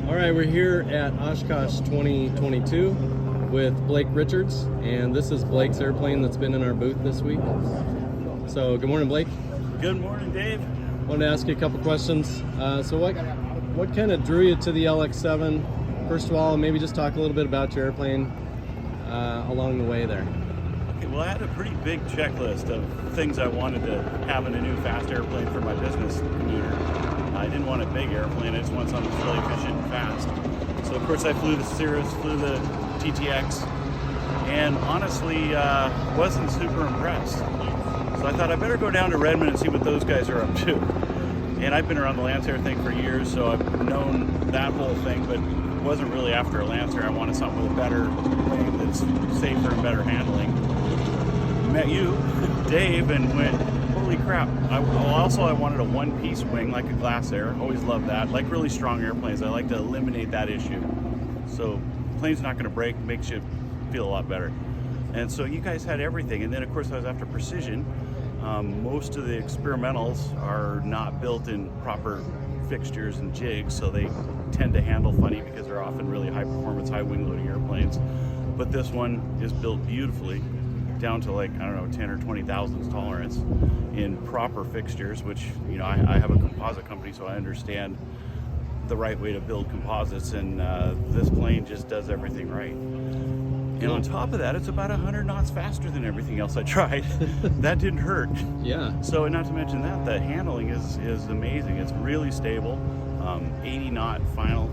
All right, we're here at Oshkosh 2022 with Blake Richards, and this is Blake's airplane that's been in our booth this week. So, good morning, Blake. Good morning, Dave. Wanted to ask you a couple questions. So, what kind of drew you to the LX7? First of all, maybe just talk a little bit about your airplane along the way there. Okay, well, I had a pretty big checklist of things I wanted to have in a new fast airplane for my business commuter. I didn't want a big airplane, I just wanted something that's really efficient and fast. So of course I flew the Cirrus, flew the TTX, and honestly wasn't super impressed. So I thought I better go down to Redmond and see what those guys are up to. And I've been around the Lancer thing for years, so I've known that whole thing, but wasn't really after a Lancer. I wanted something with a better wing that's safer and better handling. Met you, Dave, and went, holy crap. I wanted a one-piece wing, like a Glass Air. Always loved that. Like really strong airplanes, I like to eliminate that issue. So plane's not going to break, makes you feel a lot better. And so you guys had everything. And then of course I was after precision. Most of the experimentals are not built in proper fixtures and jigs, so they tend to handle funny because they're often really high performance, high wing loading airplanes. But this one is built beautifully, down to like, I don't know, 10 or 20 thousandths tolerance in proper fixtures, which, you know, I have a composite company, so I understand the right way to build composites, and this plane just does everything right. And on top of that, it's about 100 knots faster than everything else I tried. That didn't hurt. Yeah. So, and not to mention that, the handling is amazing. It's really stable. 80 knot final,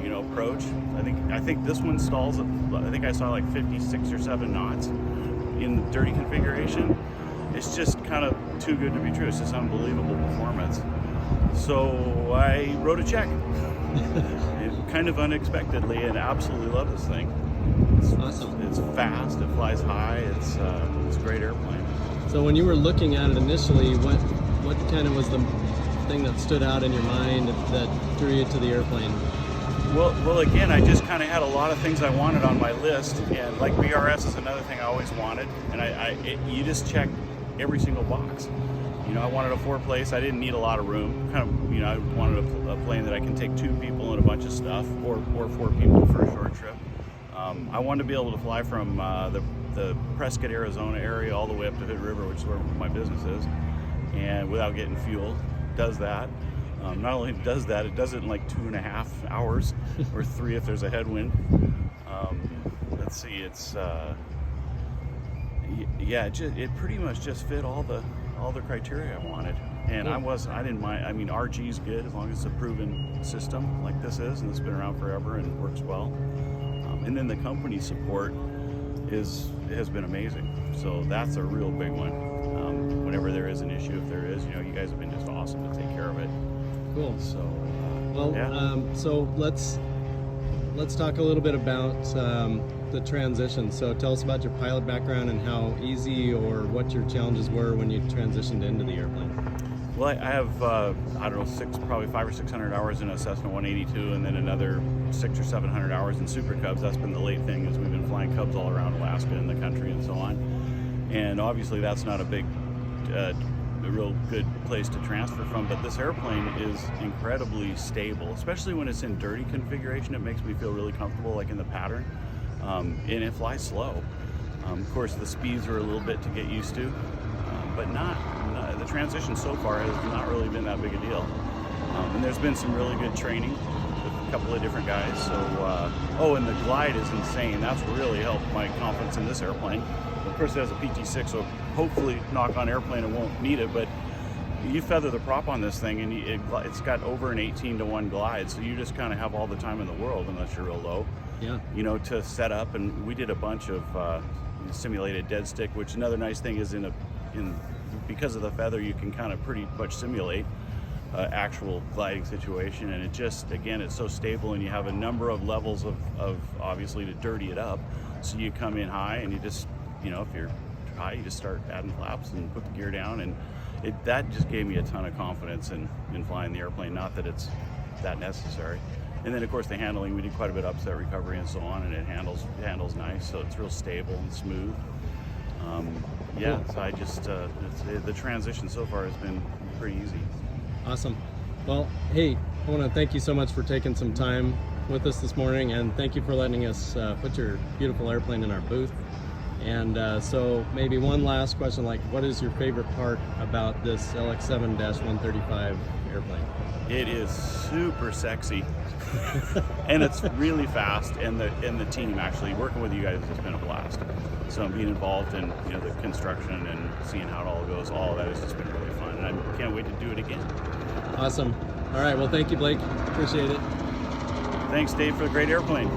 you know, approach. I think this one stalls at, I think I saw like 56 or 7 knots in the dirty configuration. It's just kind of too good to be true. It's just unbelievable performance. So I wrote a check, kind of unexpectedly, and absolutely love this thing. It's awesome. It's fast. It flies high. It's a great airplane. So when you were looking at it initially, what kind of was the thing that stood out in your mind that drew you to the airplane? Well, again, I just kind of had a lot of things I wanted on my list, and like BRS is another thing I always wanted, and you just check every single box. You know, I wanted a 4-place. I didn't need a lot of room. Kind of, you know, I wanted a plane that I can take 2 people and a bunch of stuff, or 4 people for a short trip. I wanted to be able to fly from the Prescott, Arizona area all the way up to Hood River, which is where my business is, and without getting fuel. Does that. Not only does that, it does it in like 2.5 hours, or 3 if there's a headwind. Let's see, it's yeah, it pretty much just fit all the criteria I wanted, and I didn't mind. I mean, RG's good as long as it's a proven system like this is, and it's been around forever and works well. And then the company support has been amazing, so that's a real big one. Whenever there is an issue, if there is, you know, you guys have been just awesome to take care of it. Cool. So, well, yeah. So let's talk a little bit about the transition. So tell us about your pilot background and how easy or what your challenges were when you transitioned into the airplane. Well, I have I don't know, probably 500 or 600 hours in a Cessna 182, and then another 600 or 700 hours in Super Cubs. That's been the late thing, is we've been flying Cubs all around Alaska and the country and so on. And obviously that's not a real good place to transfer from, but this airplane is incredibly stable, especially when it's in dirty configuration. It makes me feel really comfortable, like in the pattern, and it flies slow. Of course, the speeds are a little bit to get used to, but the transition so far has not really been that big a deal. And there's been some really good training with a couple of different guys. So, and the glide is insane. That's really helped my confidence in this airplane. Of course, it has a PT6, so hopefully, knock on airplane, it won't need it, but you feather the prop on this thing, and it's got over an 18-to-1 glide, so you just kind of have all the time in the world, unless you're real low, yeah, you know, to set up. And we did a bunch of simulated dead stick, which another nice thing is because of the feather, you can kind of pretty much simulate actual gliding situation, and it just, again, it's so stable, and you have a number of levels of obviously to dirty it up. So you come in high, and you just, you know, if you're high, you just start adding flaps and put the gear down, and that just gave me a ton of confidence in flying the airplane. Not that it's that necessary. And then of course the handling, we did quite a bit of upset recovery and so on, and it handles nice, so it's real stable and smooth. Yeah, so I just the transition so far has been pretty easy. Awesome. Well, hey, I want to thank you so much for taking some time with us this morning, and thank you for letting us put your beautiful airplane in our booth. And so maybe one last question, like what is your favorite part about this LX7-135 airplane? It is super sexy and it's really fast, and the team actually working with you guys has been a blast. So being involved in the construction and seeing how it all goes, all of that has just been really fun, and I can't wait to do it again. Awesome. All right, well thank you, Blake. Appreciate it. Thanks, Dave, for the great airplane.